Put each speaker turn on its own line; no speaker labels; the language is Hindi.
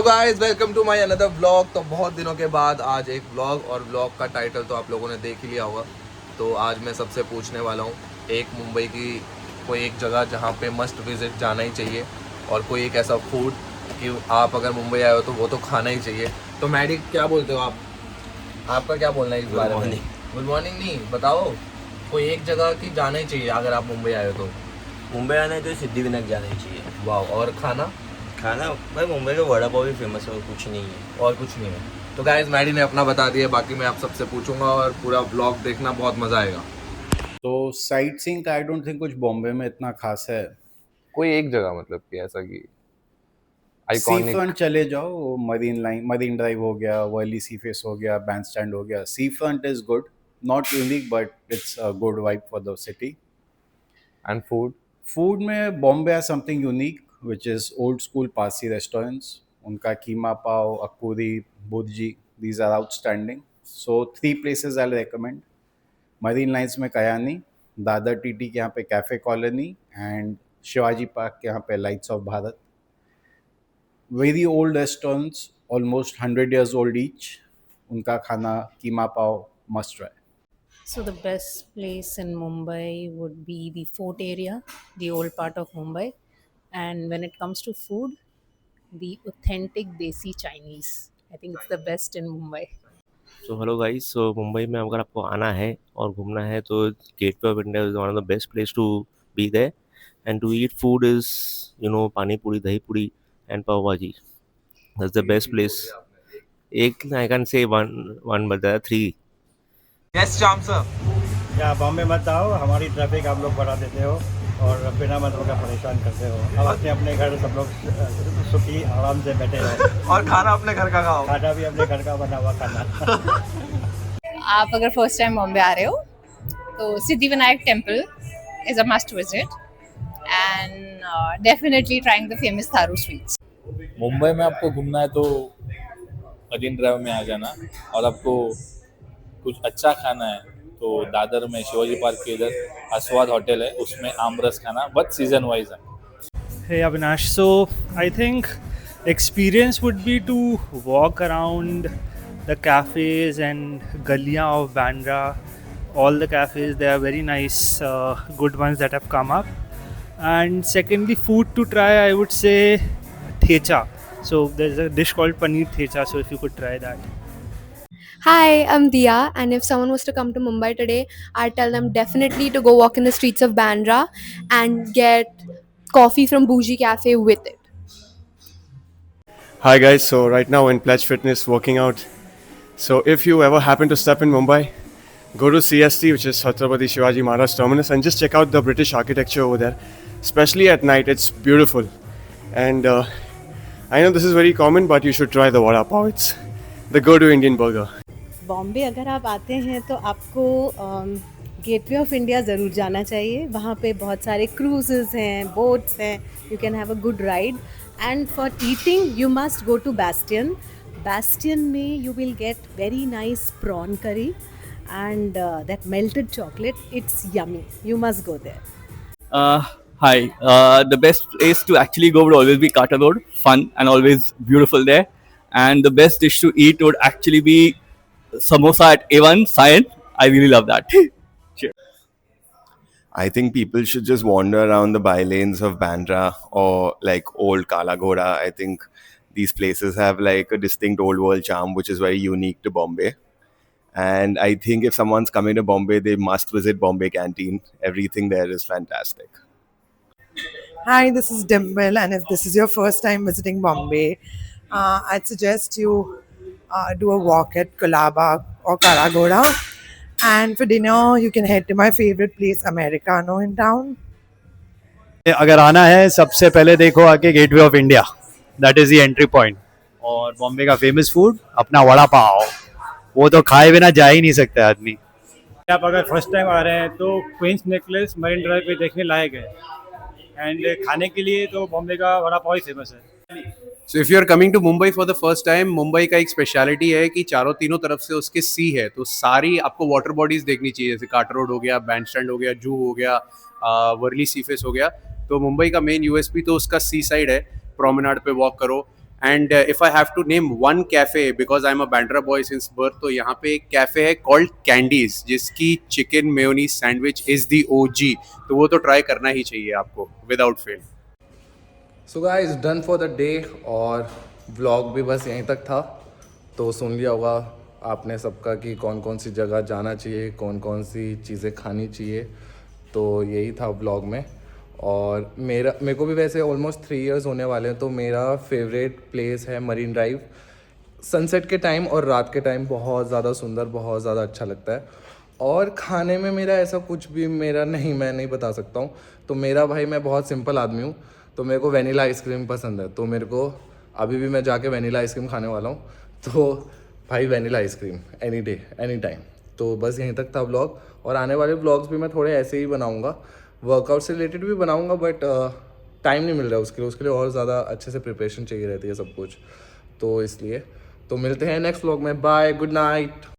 Guys welcome to my another vlog. तो बहुत दिनों के बाद आज एक व्लॉग, और व्लॉग का टाइटल तो आप लोगों ने देख ही लिया होगा। तो आज मैं सबसे पूछने वाला हूँ एक मुंबई की कोई एक जगह जहाँ पे मस्ट विजिट जाना ही चाहिए, और कोई एक ऐसा फूड कि आप अगर मुंबई आए हो तो वो तो खाना ही चाहिए। तो मैडी क्या बोलते हो आप? आपका क्या बोलना है इस बारे में? गुड मॉर्निंग नहीं बताओ, कोई एक जगह की जाना ही चाहिए अगर आप मुंबई आए हो तो।
मुंबई आना है तो सिद्धिविनायक जाना ही चाहिए।
वाह। और खाना?
खाना भाई मुंबई का वड़ा पाव भी फेमस है और कुछ नहीं है।
और कुछ नहीं है। तो गाइस मैडी ने अपना बता दिया, बाकी मैं आप सबसे पूछूंगा और पूरा व्लॉग देखना, बहुत मजा आएगा।
तो साइट सीइंग का आई डोंट थिंक कुछ बॉम्बे में इतना खास है।
कोई एक जगह मतलब कि ऐसा कि
सी
आइकॉनिक।
फ्रंट चले जाओ, मरीन ड्राइव हो गया, वर्ली सी फेस हो गया, बैंड स्टैंड हो गया। Sea front is good, not unique but it's a good vibe for the city.
And food?
Food में Bombay has something unique which is old school Parsi restaurants. उनका keema pav, akuri, bhurji, these are outstanding. So 3 places I recommend. Marine Lines में कयानी, दादर टीटी के यहाँ पे Cafe Colony, and Shivaji Park के यहाँ पे lights of Bharat. Very old restaurants, almost 100 years old each. उनका खाना keema pav must try.
So the best place in Mumbai would be the fort area, the old part of Mumbai. And when it comes to food, the authentic Desi Chinese. I think it's the best in Mumbai.
So hello guys, so Mumbai में अगर आपको आना है और घूमना है तो Gateway of India is one of the best place to be there and to eat food is pani puri, dahi puri and pav bhaji. That's the best place. एक I can say one but there are three.
Yes Shyam sir.
या बॉम्बे मत आओ, हमारी ट्रैफिक आप लोग बढ़ा देते हो और बिना मतलब का परेशान करते हो। अब अपने अपने घर सब लोग सुखी आराम से बैठे रहो
और खाना अपने घर का खाओ।
खाना भी अपने घर का बना हुआ खाना।
आप अगर फर्स्ट टाइम बॉम्बे आ रहे हो तो Siddhivinayak temple is a must visit and definitely trying the famous Tharu sweets.
Mumbai में आपको घूमना है तो मरीन ड्राइव में आ जाना, और आपको कुछ अच्छा खाना है तो दादर में शिवाजी पार्क के इधर आस्वाद होटल है, उसमें आमरस खाना, बट सीजन वाइज है।
Hey Avinash, so I think experience would be to walk around the cafes and galiyan of Bandra. All the cafes, they are very nice, good ones that have come up. And secondly, food to try, I would say thecha. So there's a dish called paneer thecha, so if you could try that.
Hi, I'm Dia, and if someone was to come to Mumbai today, I'd tell them definitely to go walk in the streets of Bandra and get coffee from Bougie Cafe with it.
Hi guys, so right now in Pledge Fitness working out. So if you ever happen to step in Mumbai, go to CST, which is Chhatrapati Shivaji Maharaj Terminus, and just check out the British architecture over there. Especially at night, it's beautiful. And I know this is very common, but you should try the vada pav. It's the go-to Indian burger.
Bombay अगर आप आते हैं तो आपको गेटवे ऑफ इंडिया ज़रूर जाना चाहिए। वहाँ पे बहुत सारे क्रूजेज़ हैं, बोट्स हैं, you can have a good ride. And for eating you must go to Bastian. Bastian में you will get very nice prawn curry and that melted chocolate, it's yummy. You must go there.
Hi, the best place to actually go would always be Carter Road. Fun and always beautiful there. And the best dish to eat would actually be samosa at A1 Sion. I really love that. Cheers.
I think people should just wander around the bylanes of Bandra or like old Kala Ghoda. I think these places have like a distinct old world charm which is very unique to Bombay. And I think if someone's coming to Bombay, they must visit Bombay Canteen. Everything there is fantastic.
Hi, this is Dimple, and if this is your first time visiting Bombay, I'd suggest you do a walk at Colaba or Karagoda. And for dinner, you can head to my favorite place, Americano in town.
अगर आना है सबसे पहले देखो आके gateway of India, that is the entry point. और बॉम्बे का फेमस फूड अपना वड़ा पाव, वो तो खाए बिना जा ही नहीं सकता आदमी।
आप अगर फर्स्ट टाइम आ रहे हैं तो क्वींस नेकलेस मरीन ड्राइव पे देखने लायक है। एंड खाने के लिए तो बॉम्बे का वड़ा पाव ही फेमस है।
So if you are coming to Mumbai for the first time, Mumbai का एक स्पेशलिटी है कि तीनों तरफ से उसके सी है, तो सारी आपको वाटर बॉडीज देखनी चाहिए, जैसे कार्टर रोड हो गया, बैंड स्टैंड हो गया, जू हो गया, वर्ली सी फेस हो गया। तो मुंबई का मेन यूएसपी तो उसका सी साइड है। प्रोमेनाड पे वॉक करो, and if I have to name one cafe because I am a Bandra boy since birth, तो यहाँ पे एक कैफे है कॉल्ड कैंडीज, जिसकी chicken mayonnaise sandwich is the OG, तो वो तो ट्राई करना ही चाहिए आपको without fail.
So guys, done for the day, और व्लॉग भी बस यहीं तक था। तो सुन लिया होगा आपने सबका कि कौन कौन सी जगह जाना चाहिए, कौन कौन सी चीज़ें खानी चाहिए, तो यही था व्लॉग में। और मेरे को भी वैसे ऑलमोस्ट 3 इयर्स होने वाले हैं, तो मेरा फेवरेट प्लेस है मरीन ड्राइव। सनसेट के टाइम और रात के टाइम बहुत ज़्यादा सुंदर, बहुत ज़्यादा अच्छा लगता है। और खाने में मेरा ऐसा कुछ भी मैं नहीं बता सकता हूँ। तो मेरा भाई, मैं बहुत सिंपल आदमी हूँ, तो मेरे को वेनिला आइसक्रीम पसंद है, तो मेरे को अभी भी मैं जाके वेनिला आइसक्रीम खाने वाला हूँ। तो भाई vanilla ice cream any day any time. तो बस यहीं तक था व्लॉग, और आने वाले व्लॉग्स भी मैं थोड़े ऐसे ही बनाऊँगा, वर्कआउट से रिलेटेड भी बनाऊँगा, बट टाइम नहीं मिल रहा है उसके लिए और ज़्यादा अच्छे से प्रिपरेशन चाहिए रहती है सब कुछ, तो इसलिए। तो मिलते हैं नेक्स्ट व्लॉग में, बाय, गुड नाइट।